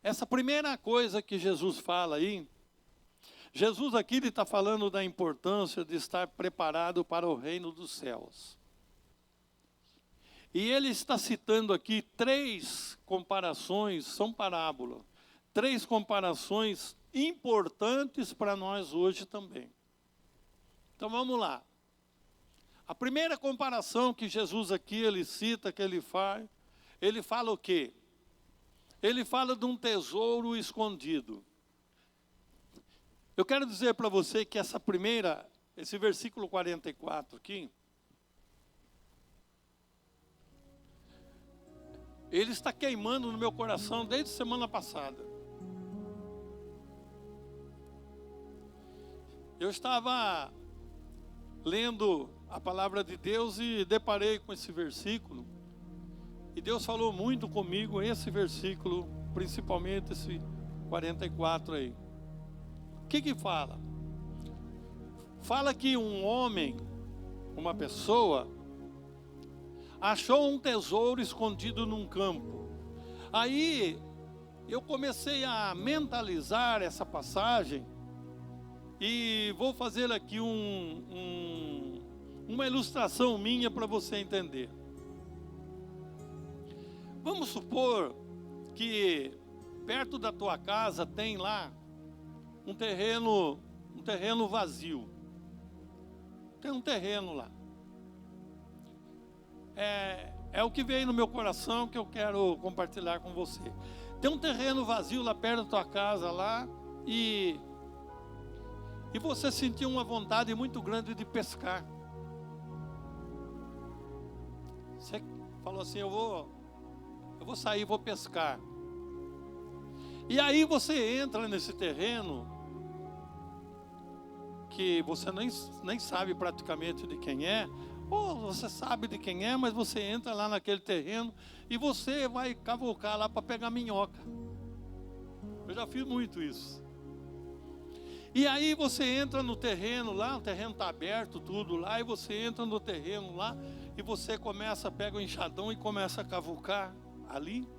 essa primeira coisa que Jesus fala aí, Jesus aqui está falando da importância de estar preparado para o reino dos céus. E ele está citando aqui 3 comparações, são parábolas, 3 comparações importantes para nós hoje também. Então vamos lá. A primeira comparação que Jesus aqui ele cita, que ele fala o quê? Ele fala de um tesouro escondido. Eu quero dizer para você que esse versículo 44 aqui, ele está queimando no meu coração desde semana passada. Eu estava lendo a palavra de Deus e deparei com esse versículo. E Deus falou muito comigo esse versículo, principalmente esse 44 aí. O que fala? Fala que um homem, uma pessoa, achou um tesouro escondido num campo. Aí eu comecei a mentalizar essa passagem e vou fazer aqui uma ilustração minha para você entender. Vamos supor que perto da tua casa tem lá um terreno vazio. Tem um terreno lá. É o que veio no meu coração que eu quero compartilhar com você. Tem um terreno vazio lá perto da tua casa lá e você sentiu uma vontade muito grande de pescar. Você falou assim, eu vou sair, vou pescar. E aí você entra nesse terreno que você nem sabe praticamente de quem é, ou você sabe de quem é, mas você entra lá naquele terreno e você vai cavucar lá para pegar minhoca. Eu já fiz muito isso. E aí você entra no terreno lá, o terreno está aberto, tudo lá, e você entra no terreno lá, e você pega o enxadão e começa a cavucar ali.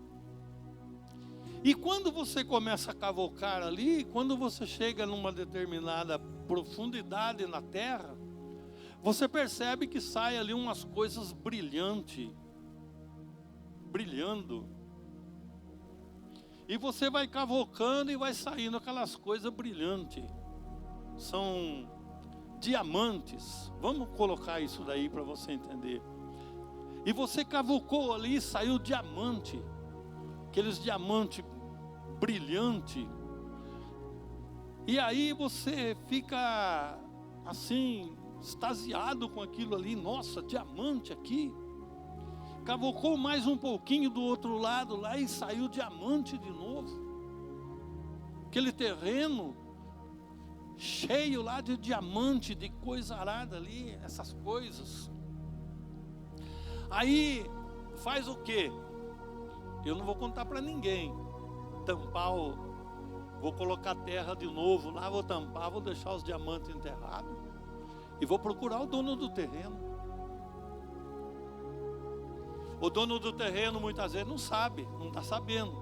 E quando você começa a cavucar ali, quando você chega numa determinada profundidade na terra, você percebe que sai ali umas coisas brilhando. E você vai cavocando e vai saindo aquelas coisas brilhantes. São diamantes. Vamos colocar isso daí para você entender. E você cavucou ali e saiu diamante. Aqueles diamantes brilhantes. E aí você fica assim, extasiado com aquilo ali. Nossa, diamante aqui. Cavucou mais um pouquinho do outro lado lá e saiu diamante de novo. Aquele terreno cheio lá de diamante, de coisa arada ali, essas coisas. Aí faz o quê? Eu não vou contar para ninguém. Vou colocar terra de novo lá, vou tampar, vou deixar os diamantes enterrados e vou procurar o dono do terreno. O dono do terreno muitas vezes não sabe, não está sabendo.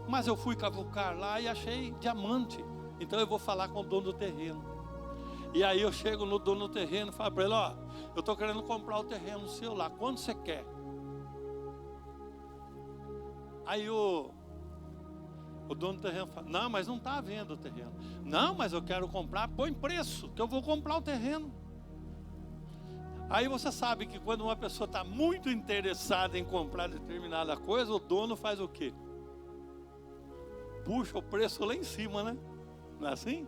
Mas eu fui cavucar lá e achei diamante. Então eu vou falar com o dono do terreno. E aí eu chego no dono do terreno e falo para ele, ó, eu estou querendo comprar o terreno seu lá, quanto você quer? Aí o dono do terreno fala, não, mas não está à venda o terreno. Não, mas eu quero comprar, põe preço, que eu vou comprar o terreno. Aí você sabe que quando uma pessoa está muito interessada em comprar determinada coisa, o dono faz o quê? Puxa o preço lá em cima, né? Não é assim?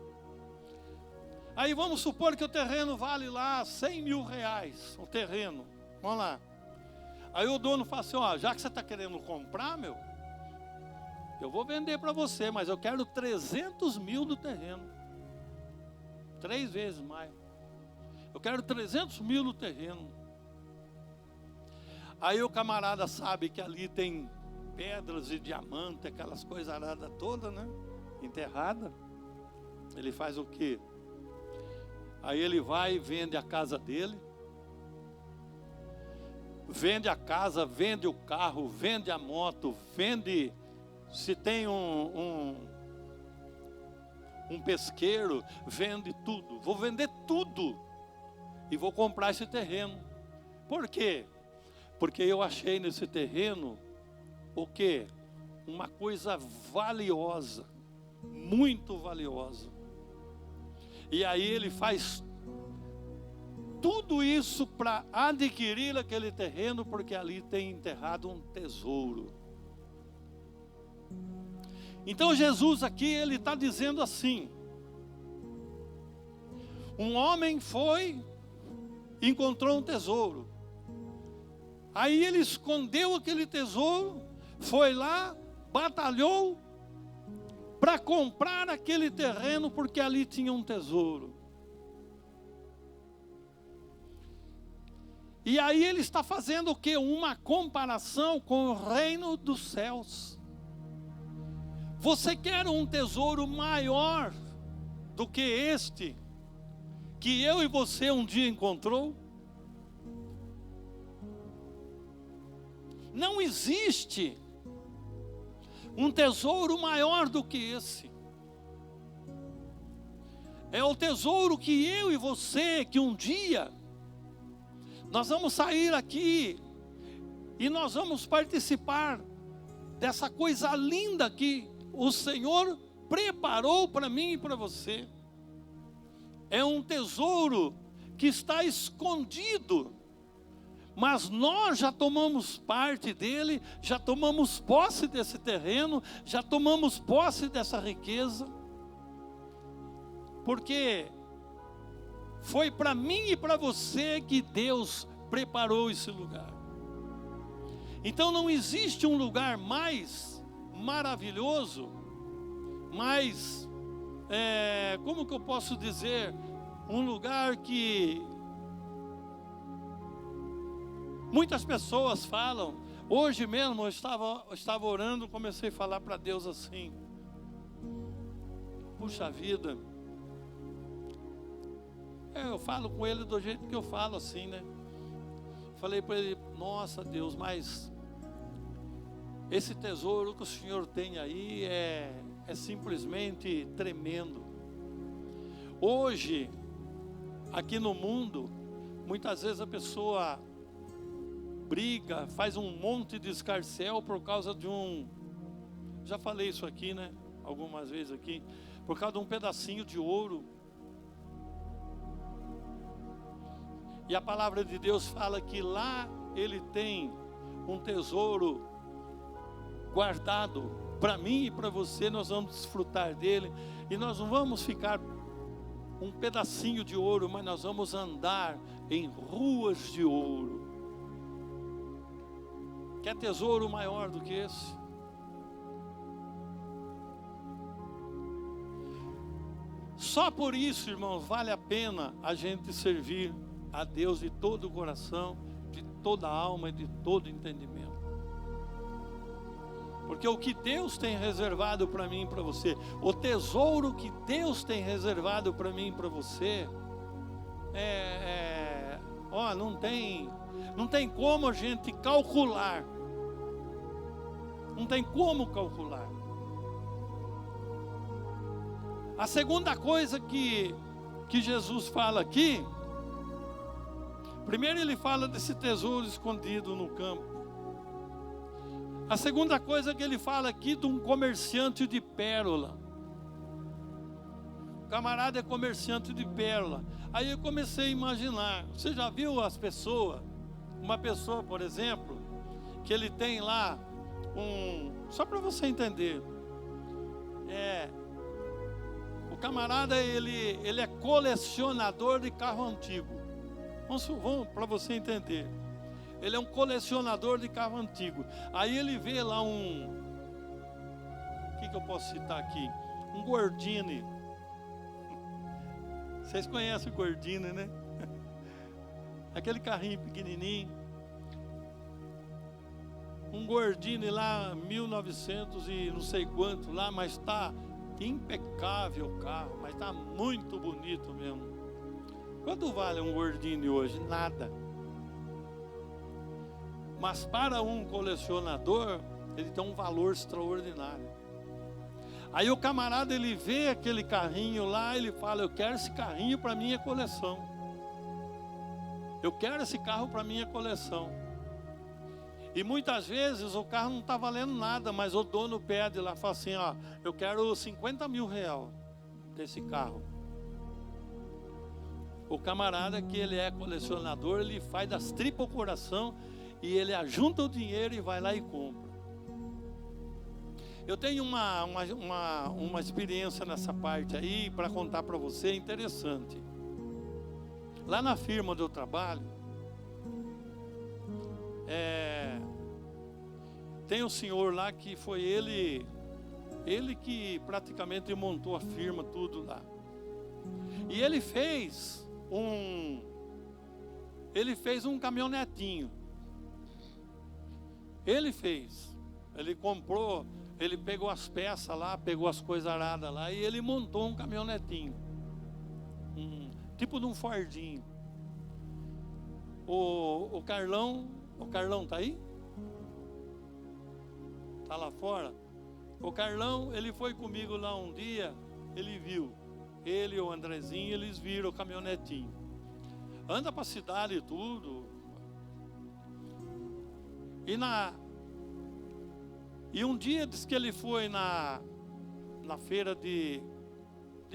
Aí vamos supor que o terreno vale lá 100 mil reais, o terreno. Vamos lá. Aí o dono fala assim, ó, já que você está querendo comprar, eu vou vender para você, mas eu quero 300 mil do terreno. 3 vezes mais. Eu quero 300 mil no terreno. Aí o camarada sabe que ali tem pedras de diamante, aquelas coisas aradas todas, né? Enterrada. Ele faz o quê? Aí ele vai e vende a casa dele. Vende a casa, vende o carro, vende a moto, vende Se tem um pesqueiro, vende tudo. Vou vender tudo e vou comprar esse terreno. Por quê? Porque eu achei nesse terreno o quê? Uma coisa valiosa, muito valiosa. E aí ele faz tudo isso para adquirir aquele terreno, porque ali tem enterrado um tesouro. Então Jesus aqui, ele está dizendo assim: um homem foi, encontrou um tesouro. Aí ele escondeu aquele tesouro, foi lá, batalhou para comprar aquele terreno, porque ali tinha um tesouro. E aí ele está fazendo o quê? Uma comparação com o reino dos céus. Você quer um tesouro maior do que este, que eu e você um dia encontrou? Não existe um tesouro maior do que esse. É o tesouro que eu e você, que um dia nós vamos sair aqui e nós vamos participar dessa coisa linda que o Senhor preparou para mim e para você. É um tesouro que está escondido, mas nós já tomamos parte dele, já tomamos posse desse terreno, já tomamos posse dessa riqueza, porque foi para mim e para você que Deus preparou esse lugar. Então não existe um lugar mais maravilhoso, mais, como que eu posso dizer, um lugar que muitas pessoas falam. Hoje mesmo eu estava orando, comecei a falar para Deus assim: puxa vida, eu falo com Ele do jeito que eu falo assim, né? Falei para Ele: nossa Deus, mas esse tesouro que o Senhor tem aí é simplesmente tremendo. Hoje, aqui no mundo, muitas vezes a pessoa briga, faz um monte de escarcéu por causa de já falei isso aqui, né? Algumas vezes aqui, por causa de um pedacinho de ouro. E a palavra de Deus fala que lá Ele tem um tesouro guardado para mim e para você. Nós vamos desfrutar dele, e nós não vamos ficar um pedacinho de ouro, mas nós vamos andar em ruas de ouro. Quer tesouro maior do que esse? Só por isso, irmãos, vale a pena a gente servir a Deus de todo o coração, de toda a alma e de todo entendimento. Porque o que Deus tem reservado para mim e para você, o tesouro que Deus tem reservado para mim e para você, não tem como a gente calcular. Não tem como calcular. A segunda coisa que Jesus fala aqui, primeiro ele fala desse tesouro escondido no campo. A segunda coisa que ele fala aqui, de um comerciante de pérola. O camarada é comerciante de pérola. Aí eu comecei a imaginar, você já viu as pessoas, uma pessoa, por exemplo, que ele tem lá só para você entender, o camarada ele é colecionador de carro antigo. Vamos para você entender. Ele é um colecionador de carro antigo. Aí ele vê lá o que eu posso citar aqui? Um Gordini. Vocês conhecem o Gordini, né? Aquele carrinho pequenininho. Um Gordini lá, 1900 e não sei quanto lá, mas está impecável o carro, mas está muito bonito mesmo. Quanto vale um Gordini hoje? Nada. Mas para um colecionador, Ele tem um valor extraordinário. Aí o camarada, ele vê aquele carrinho lá, ele fala: eu quero esse carrinho para minha coleção. Eu quero esse carro para minha coleção. E muitas vezes o carro não está valendo nada, mas o dono pede lá, fala assim: ó, eu quero 50 mil reais desse carro. O camarada, que ele é colecionador, ele faz das tripas o coração e ele ajunta o dinheiro e vai lá e compra. Eu tenho uma experiência nessa parte aí para contar para você, interessante. Lá na firma onde eu trabalho, tem um senhor lá que foi ele que praticamente montou a firma, tudo lá. E ele fez um caminhonetinho. Ele comprou, ele pegou as peças lá, pegou as coisas aradas lá e ele montou um caminhonetinho. Tipo de um Fordinho. O Carlão tá aí? Tá lá fora? O Carlão, ele foi comigo lá um dia, ele viu. Ele e o Andrezinho, eles viram o caminhonetinho. Anda para a cidade e tudo. E um dia diz que ele foi na feira de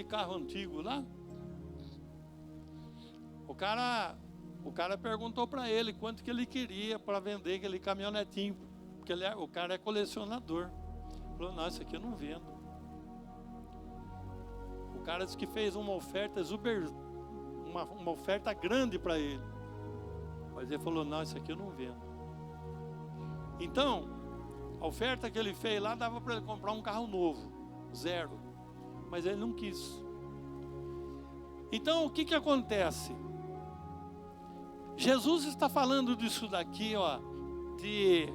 carro antigo lá. O cara perguntou para ele quanto que ele queria para vender aquele caminhonetinho, porque o cara é colecionador. Ele falou: não, isso aqui eu não vendo. O cara disse que fez uma oferta uma oferta grande para ele, mas ele falou: não, isso aqui eu não vendo. Então, a oferta que ele fez lá dava para ele comprar um carro novo, zero, mas ele não quis. Então, o que acontece? Jesus está falando disso daqui, ó, de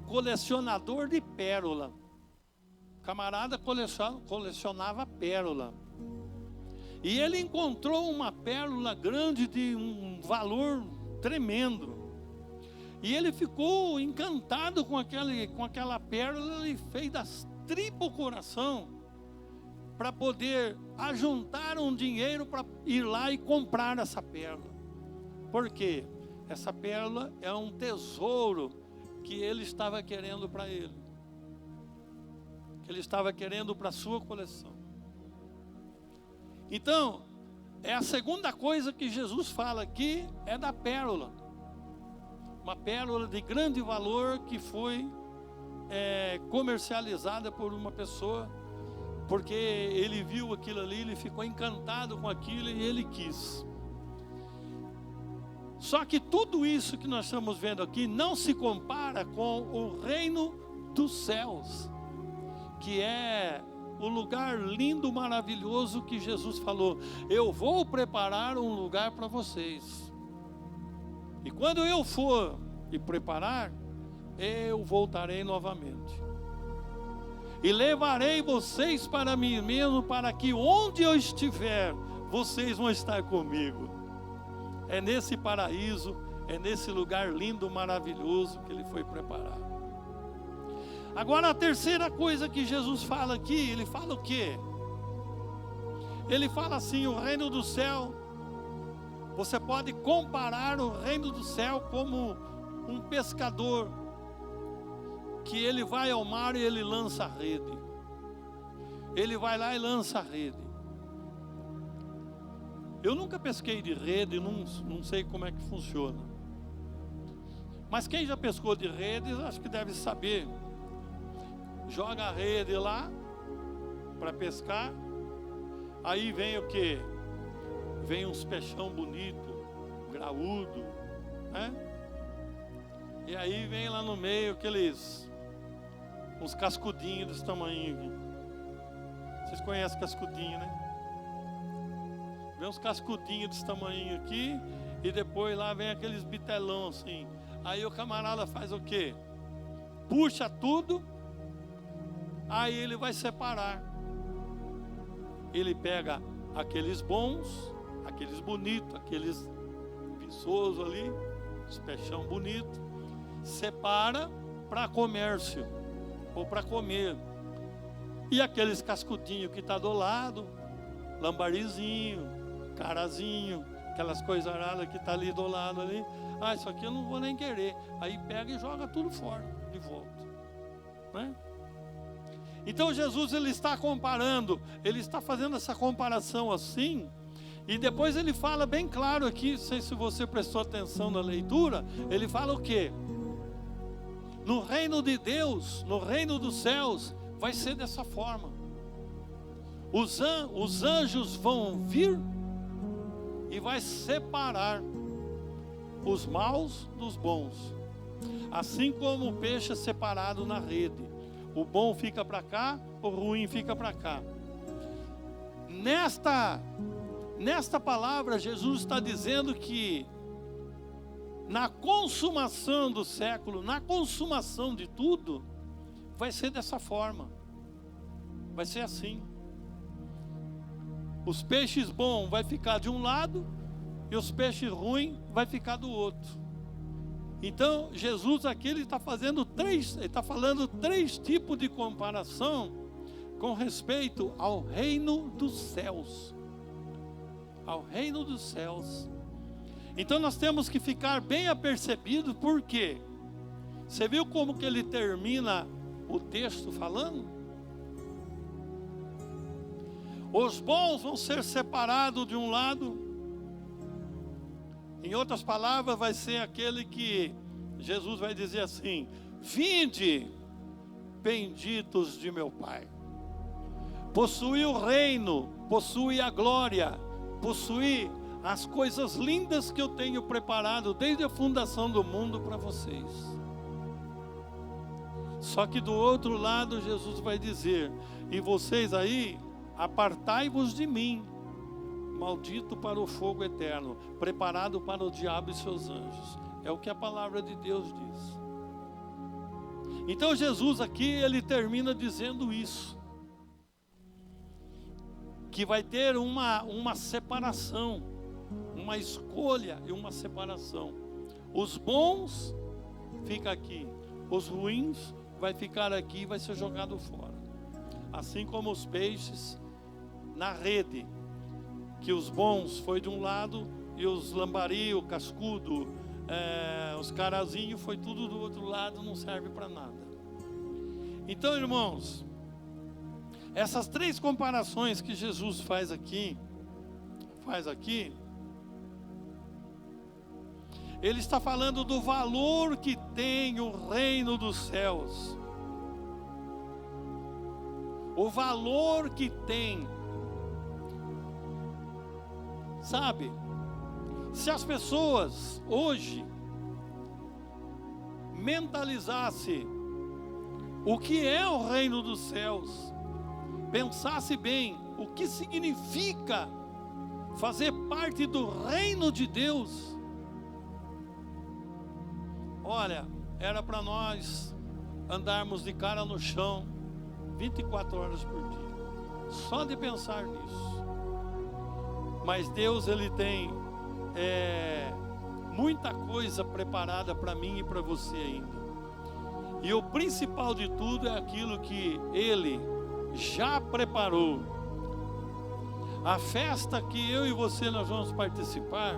colecionador de pérola. O camarada colecionava pérola. E ele encontrou uma pérola grande de um valor tremendo. E ele ficou encantado com aquela pérola e fez das tripas o coração para poder ajuntar um dinheiro para ir lá e comprar essa pérola. Por quê? Essa pérola é um tesouro que ele estava querendo para ele. Que ele estava querendo para a sua coleção. Então, é a segunda coisa que Jesus fala aqui, é da pérola. Uma pérola de grande valor que foi comercializada por uma pessoa, porque ele viu aquilo ali, ele ficou encantado com aquilo e ele quis. Só que tudo isso que nós estamos vendo aqui não se compara com o reino dos céus, que é o lugar lindo, maravilhoso que Jesus falou: eu vou preparar um lugar para vocês. E quando eu for e preparar, eu voltarei novamente. E levarei vocês para mim mesmo, para que onde eu estiver, vocês vão estar comigo. É nesse paraíso, é nesse lugar lindo, maravilhoso que ele foi preparar. Agora a terceira coisa que Jesus fala aqui, ele fala o quê? Ele fala assim: o reino do céu, você pode comparar o reino do céu como um pescador, que ele vai ao mar e ele lança a rede. Ele vai lá e lança a rede. Eu nunca pesquei de rede, não sei como é que funciona. Mas quem já pescou de rede, acho que deve saber. Joga a rede lá para pescar. Aí vem o quê? Vem uns peixão bonito, graúdo, né? E aí vem lá no meio uns cascudinhos desse tamanho aqui. Vocês conhecem cascudinho, né? Vem uns cascudinhos desse tamanho aqui, e depois lá vem aqueles bitelão assim. Aí o camarada faz o quê? Puxa tudo, aí ele vai separar. Ele pega aqueles bons, aqueles bonitos, aqueles viçosos ali, os peixão bonito, separa para comércio. ou para comer. E aqueles cascudinhos que está do lado, lambarizinho, carazinho, aquelas coisas aradas que está ali do lado ali. Ah, isso aqui eu não vou nem querer. Aí pega e joga tudo fora, de volta. Né? Então Jesus, ele está comparando, ele está fazendo essa comparação assim, e depois ele fala bem claro aqui, não sei se você prestou atenção na leitura, ele fala o quê? No reino de Deus, no reino dos céus, vai ser dessa forma. Os anjos vão vir e vai separar os maus dos bons. Assim como o peixe é separado na rede. O bom fica para cá, o ruim fica para cá. Nesta palavra, Jesus está dizendo que na consumação do século, na consumação de tudo, vai ser dessa forma. Vai ser assim. Os peixes bons vai ficar de um lado e os peixes ruins vai ficar do outro. Então Jesus aqui ele está falando três tipos de comparação com respeito ao reino dos céus. Ao reino dos céus. Então nós temos que ficar bem apercebidos, porque você viu como que ele termina o texto falando? Os bons vão ser separados de um lado. Em outras palavras, vai ser aquele que Jesus vai dizer assim: vinde, benditos de meu Pai. Possui o reino, possui a glória, possui as coisas lindas que eu tenho preparado desde a fundação do mundo para vocês. Só que do outro lado, Jesus vai dizer: e vocês aí, apartai-vos de mim, maldito para o fogo eterno, preparado para o diabo e seus anjos. É o que a palavra de Deus diz. Então Jesus aqui, ele termina dizendo isso, que vai ter uma separação, uma escolha e uma separação. Os bons ficam aqui, os ruins vai ficar aqui e vai ser jogado fora. Assim como os peixes na rede, que os bons foi de um lado e os lambari, o cascudo, os carazinhos foi tudo do outro lado, não serve para nada. Então, irmãos, essas três comparações que Jesus faz aqui, ele está falando do valor que tem o reino dos céus. O valor que tem. Sabe, se as pessoas hoje mentalizassem o que é o reino dos céus, pensasse bem o que significa fazer parte do reino de Deus, olha, era para nós andarmos de cara no chão 24 horas por dia, só de pensar nisso. Mas Deus, ele tem muita coisa preparada para mim e para você ainda. E o principal de tudo é aquilo que Ele já preparou. A festa que eu e você nós vamos participar,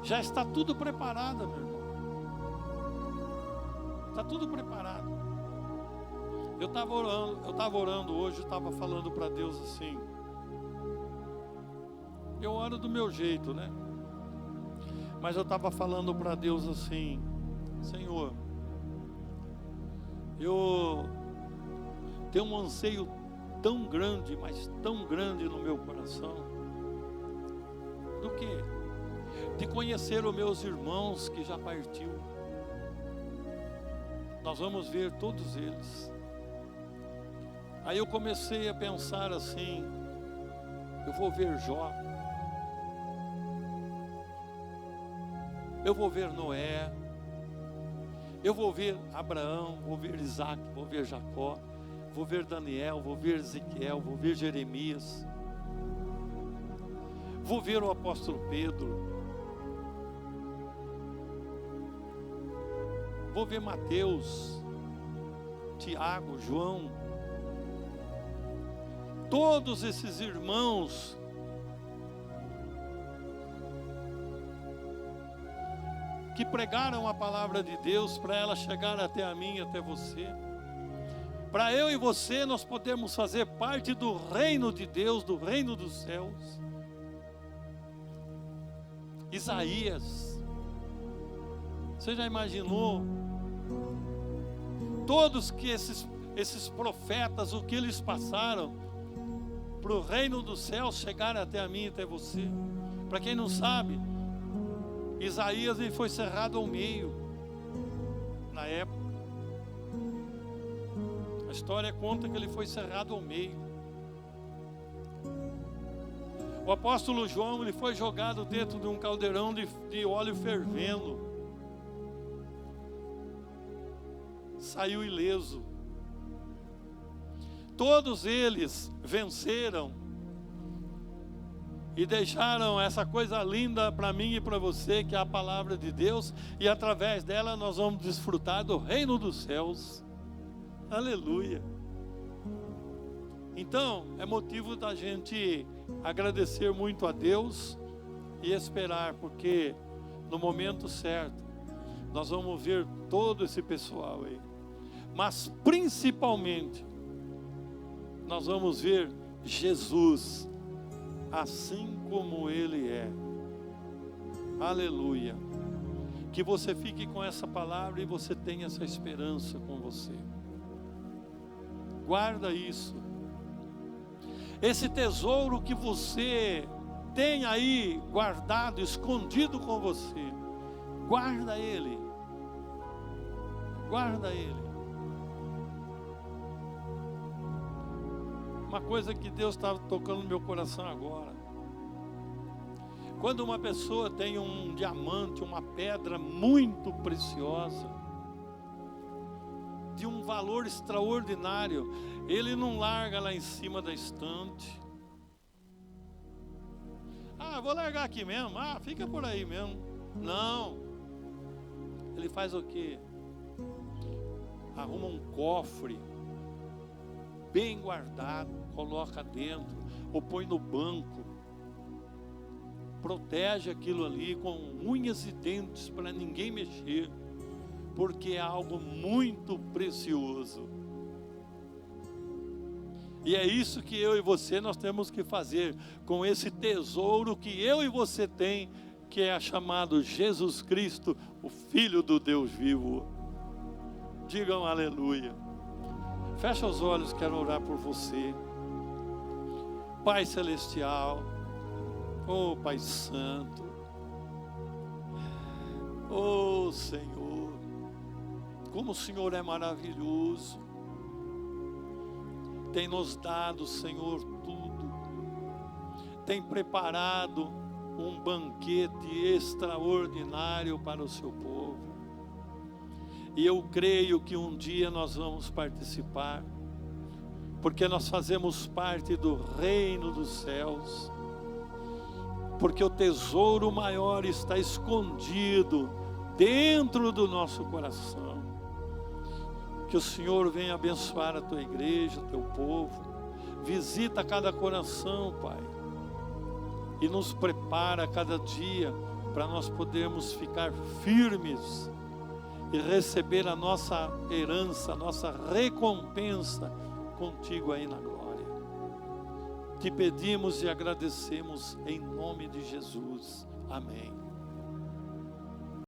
já está tudo preparado, meu irmão. Está tudo preparado. Eu estava orando hoje, eu estava falando para Deus assim. Eu oro do meu jeito, né? Mas eu estava falando para Deus assim: Senhor, eu tenho um anseio tão grande, mas tão grande no meu coração. Do quê? De conhecer os meus irmãos que já partiu. Nós vamos ver todos eles. Aí eu comecei a pensar assim: eu vou ver Jó, eu vou ver Noé, eu vou ver Abraão, vou ver Isaac, vou ver Jacó, vou ver Daniel, vou ver Ezequiel, vou ver Jeremias, vou ver o apóstolo Pedro, vou ver Mateus, Tiago, João, todos esses irmãos que pregaram a palavra de Deus para ela chegar até a mim e até você. Para eu e você, nós podemos fazer parte do reino de Deus, do reino dos céus. Isaías, você já imaginou? Todos que esses profetas, o que eles passaram, para o reino dos céus chegar até a mim e até você. Para quem não sabe, Isaías ele foi cerrado ao meio, na época. A história conta que ele foi cerrado ao meio. O apóstolo João ele foi jogado dentro de um caldeirão de óleo fervendo. Saiu ileso. Todos eles venceram e deixaram essa coisa linda para mim e para você, que é a palavra de Deus, e através dela nós vamos desfrutar do reino dos céus. Aleluia. Então, é motivo da gente agradecer muito a Deus e esperar, porque no momento certo nós vamos ver todo esse pessoal aí. Mas principalmente nós vamos ver Jesus assim como Ele é. Aleluia. Que você fique com essa palavra e você tenha essa esperança com você. Guarda isso. Esse tesouro que você tem aí guardado, escondido com você, guarda ele. Guarda ele. Uma coisa que Deus está tocando no meu coração agora. Quando uma pessoa tem um diamante, uma pedra muito preciosa, de um valor extraordinário, ele não larga lá em cima da estante. Ah, vou largar aqui mesmo. Ah, fica por aí mesmo. Não. Ele faz o quê? Arruma um cofre bem guardado, coloca dentro, ou põe no banco, protege aquilo ali com unhas e dentes para ninguém mexer, porque é algo muito precioso. E é isso que eu e você nós temos que fazer com esse tesouro que eu e você tem, que é chamado Jesus Cristo, o Filho do Deus vivo. Digam aleluia. Fecha os olhos, quero orar por você. Pai Celestial, oh Pai Santo, oh Senhor, como o Senhor é maravilhoso, tem nos dado, Senhor, tudo, tem preparado um banquete extraordinário para o seu povo. E eu creio que um dia nós vamos participar, porque nós fazemos parte do reino dos céus, porque o tesouro maior está escondido dentro do nosso coração. Que o Senhor venha abençoar a tua igreja, o teu povo, visita cada coração, Pai, e nos prepara cada dia para nós podermos ficar firmes e receber a nossa herança, a nossa recompensa contigo aí na glória. Te pedimos e agradecemos em nome de Jesus. Amém.